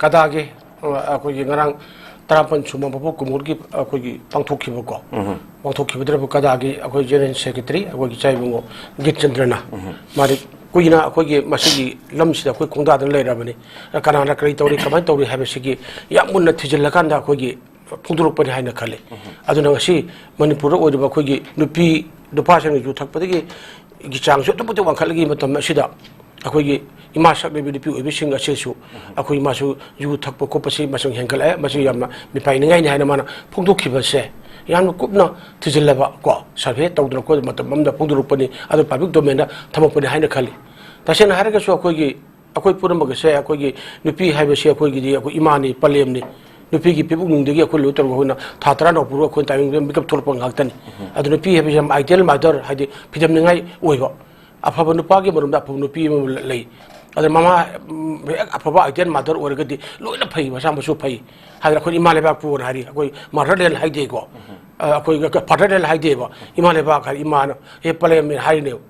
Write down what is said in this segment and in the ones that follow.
가다게 거기 나랑 따라번 주만 보고 그물기 거기 방토키고 방토키보다 가다게 거기 제는 세크레터리 거기 자이봉고 깃전드나 말이 거기나 거기 마시기 럼시다 거기 공다들 내려버니 가나나 그리 또리 가만 또리 해버시기 약문나 뒤질라간다 거기 풍두럭번이 하이나 칼레 아주 나시 머니푸르 오르바 거기 누피 누파생이 주탁버되기 기장수 또 보통 왕칼기 맞던 마시다 거기 이마삭 레비디 피 오비싱가 셰수 아코 이마수 유탁보 코퍼시 마성 행칼에 마시 야마 미파이능아이니 하이나 마나 풍두키버세 양로 꼽나 뒤질라바 거 사회 떠들어 거 맞던 맘다 풍두럭번이 아주 파빅 도메나 타먹번이 하이나 칼리 다시는 하르가수 거기 아코이 뿌른 먹으세 거기 누피 하이버시 거기디 아코 이마니 빨렘니 누피기 피부 능력이 아코 로터고 호나 다트라노 부르고 그 타이밍 미급 돌뻔 각다니 아주 누피 해비시 아이디얼 마더 하디 피점능아이 오이고 아파버 누파기 모름다 아파 누피 레이 아들 마마 아파바 아이디얼 마더 오르거디 로이나 파이 마사무수 파이 하드라 코 이마레바 부르 하리 아코 마르렐 하이데고 아코 파르렐 하이데바 이마레바 카 이마나 에 팔레미 하이네오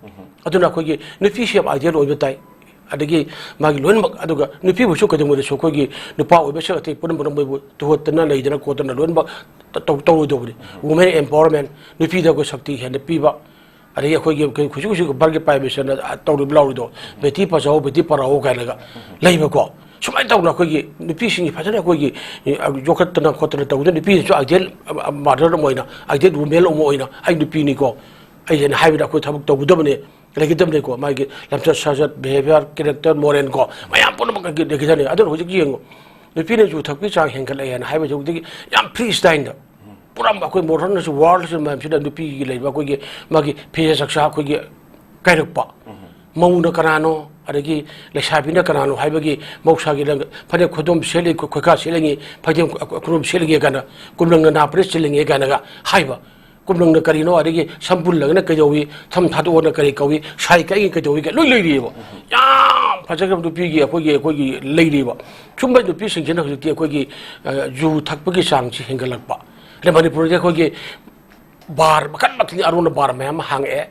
아두나 코기 누피시 아이디얼 오이베타이 adagi magi lon mak aduga nupi bu sokka demo de sokogi nupa obe se ate pun bu to tana lei dana ko tana lon ba to do bri women empowerment nupi da ko shakti hen pi ba adagi khogi khushi ko barge pai be se na to do blau do beti pa jao beti parao ka naga lei ba ko sumai taw na khogi nupi singi phajana khogi jokat tana ko tana to de nupi so agel mother moina agel women moina ai nupi ni ko ai jen haibida ko thabuk to do bne lagi dem ko magi lamsa sajat behavior character moren ko mayam pun mak ge ge jani adon hoji yengo ne pine ju thakpi chang hengkal ayan haiba ju digi yam freestyle puram ba ko moron su world su mam sida dupi gi leiba ko ge magi phe saksa ko ge kairukpa mauna kanano adagi leshabina kanano haiba gi moksa gi lang phane khodom seli ko khaka selingi phadem khurum selingi kana kumlang na pres selingi kana ga haiba kumlang na karino adagi sampul lagna kajowi tham thadu na kari kawi sai kai kajowi ka loi loi ribo ya phajagam du pi gi ko gi lei ribo chumba du pi sing jena ko gi ju thakpa gi sang chi hengalakpa le manipur ge ko gi bar makan makni aruna bar ma hang e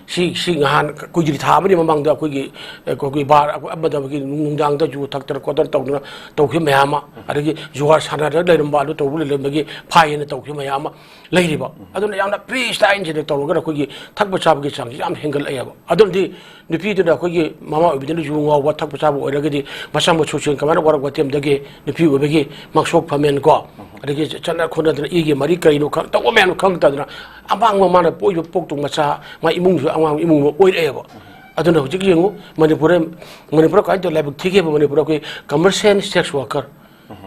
si ngahan ko gi tha mani mamang da ko gi bar abada gi nungdang da ju thak tar ko dar tawna to khi ma adagi juwar sana da leirum ba lu to bu le magi phai ne to khi ma lei riba aduna yamna freestyle je to ga ko gi thakpa chab gi chang yam hengal ayaba adun di nupi da ko gi mama obidin ju nga wa thakpa chab ora ga di masam chu chen kamana war wa tem da ge nupi obegi maksok phamen ko adagi chana khona da igi mari kai no khang to men khang ta da amang ma na poi pok tung macha ma imung ju amang imung oi ayaba aduna hojik yengu manipur ka to lab thike manipur ko commercial sex worker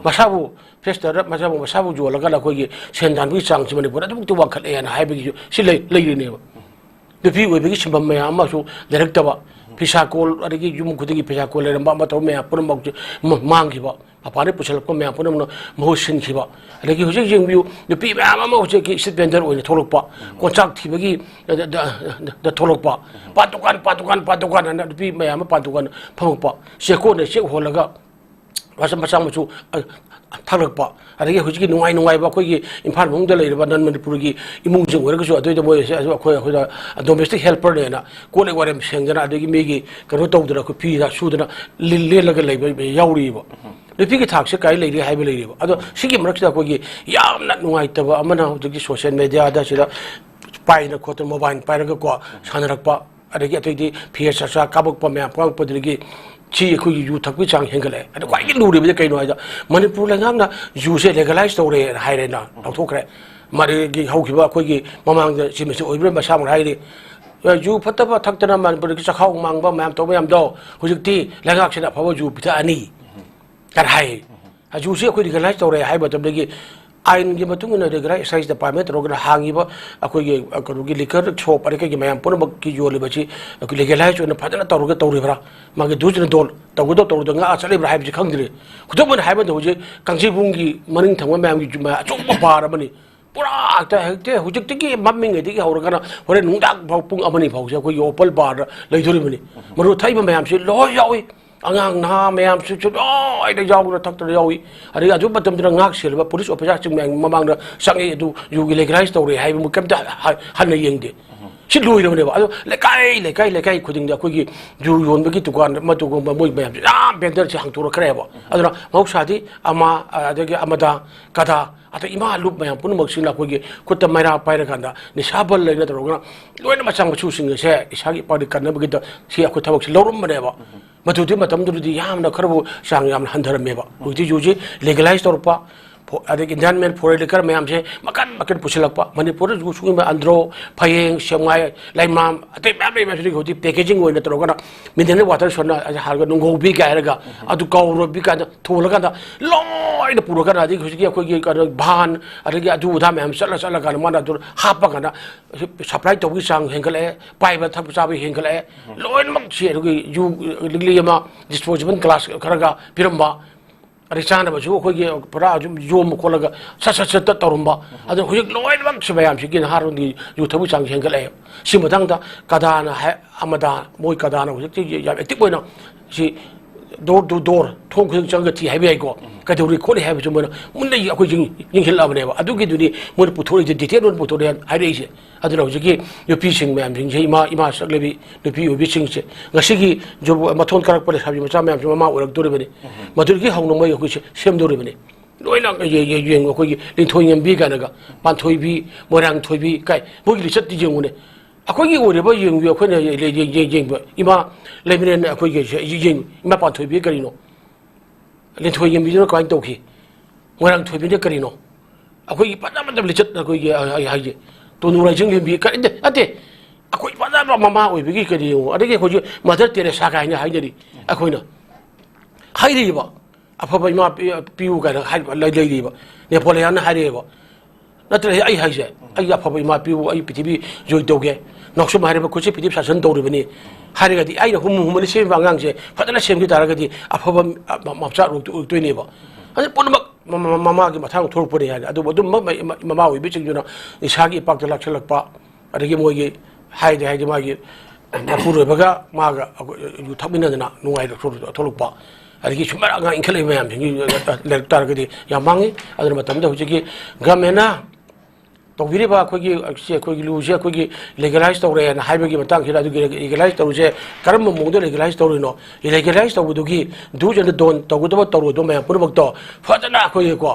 masabu fester masabu ju laga la ko gi sendan bi chang chimani pura tu wa khale ya na hai bi si lei ne ba de pi we bi chimbam me ama su direct ba pisa kol adagi jum khudigi pisa kol le ba to me apur mang gi ba apane puchal ko me apun no mo sin gi ba adagi hojik jing bi de pi ba ama mo je ki sit bender o ni tholok pa ko chak thi ba gi da tholok pa patukan na de pi me ama patukan phang pa se ko ne se ho laga wasam machu thakrakpa adagi hujiki nungai ba khoi imphal mong da leirba nan manipur gi imung jing wer ga adoi da moi khoi da domestic helper ne na ko le warem sengjana adagi megi karo tawdra ko pi da sudana lil laga leiba yauri ba lepi gi thak se kai leiri haiba leiri ba ado sigi marak da ko gi yamna nungai ta ba amana hujiki social media da sida paina ko to mobile paina ko sanarakpa adagi atoi di phs sa kabuk pa me pang podrigi chi ko yu thakpi chang hengale ado kwai gi luri be kai no aja manipur la ngam na yu se legalize tore haire na thokre mari gi hauki ba ko gi mamang de si me se oibre ma sam haire yu phataba thaktana manipur gi chakhau mang ba mam to yam do hujikti lagak sina phawa yu pitha ani kar hai a yu se ko legalize tore hai ba tabde gi ain gi matung na regrai size department rogna hangi ba akoi gi akogi liquor shop are gi mayam pon ba ki jole ba chi akoi legalize na phadana tawruga tawri bra magi dujna dol tawdo tawdo nga achali bra haib ji khangdire khudobon haiba do je kangsi bungi maning thangwa mayam gi juma achok ba par bani pura ta hekte hujik tiki mamming edi gi hawra kana hore nungdak pung amani phau se koi opal bar leidori bani maru thai ba mayam se lo yawi angang na mayam su chu ai da yaw na thak ta yawi ari aju batam dra ngak sel ba police officer ching mang mamang da sangi du yu gi legalize tawre hai mu kam ta han na yeng de 시 로이러네요. 아주 레카이 고딩다 거기 유연백이 두관 마두고 뭐 매ям 야 벤더지 항도로 그래요. 아주나 마우사디 아마 아저기 아마다 가다 아또 이마 룹 매ям pu는 먹신라 거기 그때 마이라 파이라 간다. 네 샤벌 레나 들어오나 로이나 마찬 거 추신 것에 이샤기 빠리 간나 보기도 시 아고 타복시 로름만해봐. 마두디 마담들이 야암나 그러고 상 야암 한다름해봐. 우리 요지 레글라이즈 돌파 ada Indian men pore lekar mayam se makan pusilak pa Manipur ju sungi ma andro phayeng semai lai mam ate mam le mesri godi packaging oina tro kana mindene water sona harga nungo bi ka erga adu kauro bi ka thola ka loi da puro kana adi khusi ko gi ka ban adagi aduudha mayam sala kana mana dur hapa kana supply to gi sang hengale pai ba thap sa bi hengale loi mak che gi ju ligli ma disposable glass karaga piramba अरे चांद बच्चों को ये परा जो मुकोला का सच तरुम्बा other हुई lion वक्त से बयाम से कि नहारों दी जो थबु चांग हेंगल है सिमतांग दा कदाना है अमदा मोई कदाना हुई कि या एक्टिव होना सी door thong khung chang ga thi hai bai ko ka dori ko le hai bu mo mun nei akoi jing hil ab ne ba adu gi du ni mo pu thori de detail on pu thori hai rei se adu ro ji ki yo pi sing mayam jing je ima sak le bi no pi obi sing se ga si gi jo ma thon karak pare sabi ma cha mayam ma orak dori bani ma dori gi hong no mai ko se sem dori bani loi na ye yeng ko gi lin thoi ngam bi ga na ga pan thoi bi mo rang thoi bi kai mo gi chat ti jing ne akwai wuri ba yin yu akwai ne yin ba ima lemren akwai ge yin ima pa thoi bi kari no len thoi yin bi no ka to ki ngorang thoi bi ne kari no akwai pa na ma lichat akwai ge ai ge to nu ra jing yin bi ka ate akwai pa na mama oi bi ki kari no ade ge ko ji mother teresa ka nya hai ne ri akwai na hai ri ba apa ba ima piu ka hai lai ri ba Napoleon hai ri ba natre ai hai je ai apa ba ima piu ai pitibi joi do ge नक्सु मारे बा कुछ पिदिप शासन दौरिबनी हारेगदी आइ हुम हुमनि same बांगांग से फदना सेमगि तारगदी अफबा मापचा रुक्तोइनेबा अदे पुनमक mama gi mathang thorpore ya adu adu mama oi bi chinguna isagi pak la chalakpa adagi mogi haide haide magi napuru baga maga yu thamina dana nungai tholukpa adagi chumara ga inkhale mayam jingi ler targadi ya mangi adu matamda hujigi gamena तौबीरीबा अखोगी लूजे अखोगी लेगलाइज तौरे ना हाइबगी मतंग हिरा दुगी लेगलाइज तौजे करम मोंदो लेगलाइज तौरिनो लेगलाइज तौबुदुगी दू जन दोन तौगुदबा तौरोदो मै पुरबक्तो फजना अखोगी को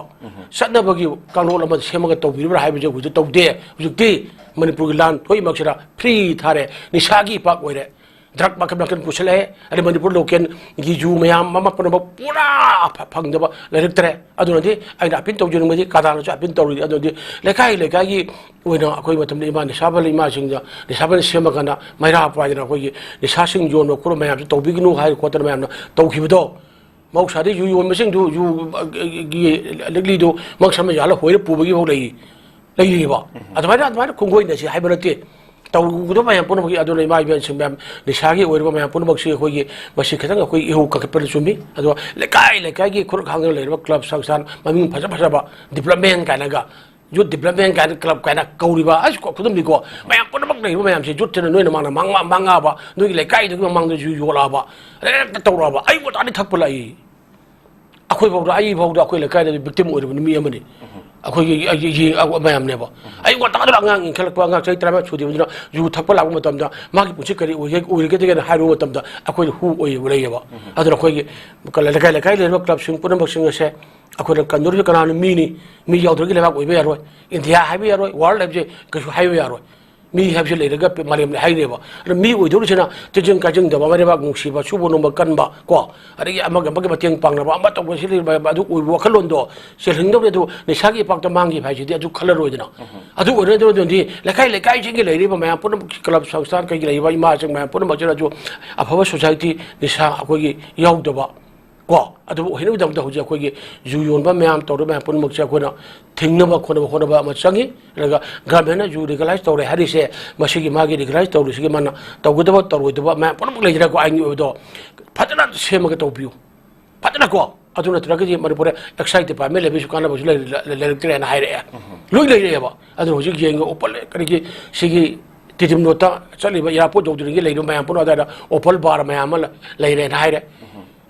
सदनबगी कानून अमा सेमगा तौबीरीबा हाइबजे हुजु तौदे हुजुक्ति मणिपुरगी लान थोइ मक्सरा free थारे निसागी पाक ओइरे drug makan pusale ada manipur loken giju mayam mama pun pura phang deba lerik tre adu nadi aina pin tau jung madi kadang cha pin tau adu di lekai gi oina akoi matam le iman sabal ima singja ni sabal sema kana maira pa jina koi ni sa sing jo no kuro mayam tau bignu hai ko tar mayam tau khibido mau sari yu yu mesing du yu gi legli do mak sama yala hoi pu bagi ho lei ba adwa kongoi na si hai barate tau gudo mayam pun bagi adu mai ben sing bam ni sagi oir mayam pun bagi si koi basi khadang koi ihu ka per sumi adu lekai gi khur khang le club sangsan maming phaja ba development kana ga youth development kind club kana kauri ba as ko khudum ni ko mayam pun bak nei mayam si youth chen noi na manga ba noi lekai du mang du yu yola ba tau ra ba ai ko ta ni thak pulai akhoi bawda akhoi lekai da victim oir mi amani akhoi yi mayam ne ba ai ko ta da ngang khalak pa ngang chai tra ba chudi bujina yu thakpa labu matam da magi puchi kari oi ge de haru matam da akhoi hu oi ulai ba adu akhoi ge kala lekai le club sing pun bak sing se akhoi kan dur kana mi yaudra ge le ba oi be yaroi india hai be yaroi world have je ka hai be yaroi mi have je le ga mariam le hai ne ba mi oi dur chena tejeng ka jeng da ba mare ba ngsi ba subo no ba kan ba ko ari amaga ba mateng pang na ba amba to ko sili ba du oi wa khalon do se hing do du ne sagi pak ta mangi phai ji de adu khalar roi dina adu ore do di lekai jing ge le ri ba ma pun club sansthan kai le ba ma jeng ma pun ma jara ju afaba society ni sa ko gi yaw do ba ko adu hinu dam da hoja ko gi ju yon ba ma to do ma pun mak cha ko na thingna ba khona ba ma changi raga gamena ju legalize to re hari se masigi magi legalize to ri sigi mana to gu da ba to ro do ba ma pun le jira ko ai ni do fatana se ma ga to biu fatana ko adu na tra gi mari pore excite pa me le bisu kana ba ju le tre na hai re lui le ba adu hoji gi ngo opal kari gi sigi titim nota chali ba ya po do gi le do ma pun da opal bar ma ma le re na hai re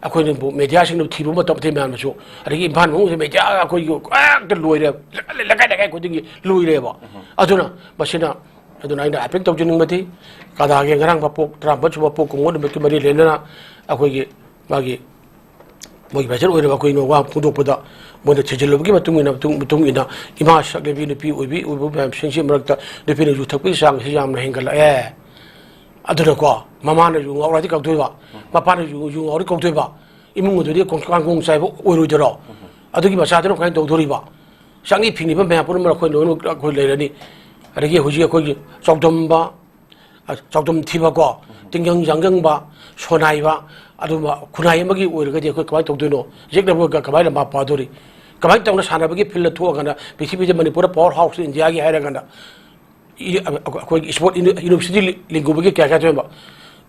akhoi ni media sing no thibu ma tam the man so adagi ban mo se media akhoi ko ka loi re la kai ko dingi loi re ba aduna basina aduna ina apek tau juning mati kada ge ngarang bapok tramba chuba pok kungod meki mari lena akoi ge magi mogi bajar oire ba koi no wa pudok pada moda chejelo gi matung ina ima sak le bi ni pi ubi bam singsi marakta de pi ju thakpi sang si yam na hengal aduna ko mama na ju ngawra ti kau thoi ba mapa na ju ngawri kau thoi ba imung du ri kong kong sai bo oiru jero adugi ba sa dro kai do thori ba sangi phini ba me pur ma khoi no khoi le ni adagi huji khoi chokdom ba chokdom thiba ko tinggang jangang ba sonai ba aduma khunai magi oirga de khoi kamai tokdoino jekna bo kamai la ma pa dori kamai tawna sana bagi phil thu gana pthibi je manipur power house india gi haira gana khoi sport university lingu bagi kya kya ba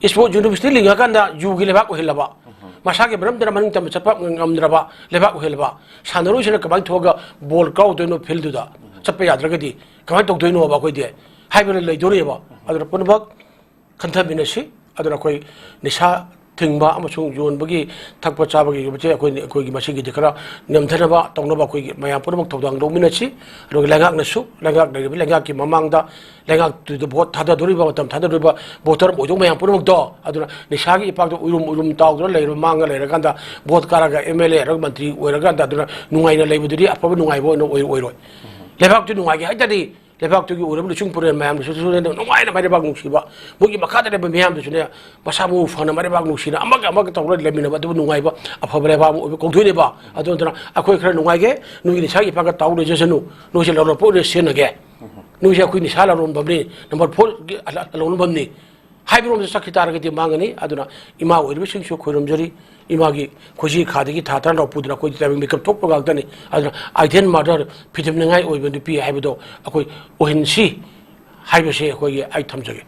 sport university linga kanda ju gi leba ko helaba masa ke bram dra maning tam chapa ngamdra ba leba ko helaba sanaru sina kamai thoga ball kau doino phil du da chappe yadra gadi kamai tokdoino ba khoi de haibere lei dori ba adra punbak khantha binasi adra khoi nisha tingba amasung yon bagi thakpa cha bagi bache koi gi masigi dikara nemthana ba tongna ba koi maya purmak thodang do minachi ro lengak nasu lengak de lengak ki mamang da lengak tu de bot thada dori ba tam thada dori ba botor bojong maya purmak do aduna nisagi ipak do urum taw do leiro manga leira kanda bot karaga mla ro mantri oira kanda aduna nungai na leibuduri apaba nungai bo no oiroi lebak tu nungai gi haidadi lebak tu gi urum lu chung pure mayam su su ne nungai na mari bag nuksi ba mugi makada de mayam su ne basamu fana mari bag nuksi na amaga tawra lemina ba du nungai ba afaba le ba mu ko thoi ne ba aduna akoi khara nungai ge nugi ni sagi paga taw de jesanu no se lo po de sen ge nu ja kui ni sala ron babni number 4 gi alon babni haibrom sa khitar ge mangani aduna ima oirbi sing shu khorom jari ima gi khoji khadi gi thatan ro pudra koi tabing makeup tok pa gani aduna aiden murder phitim ngai oiben pi haibedo akoi ohin si haibe se koi ai thamjage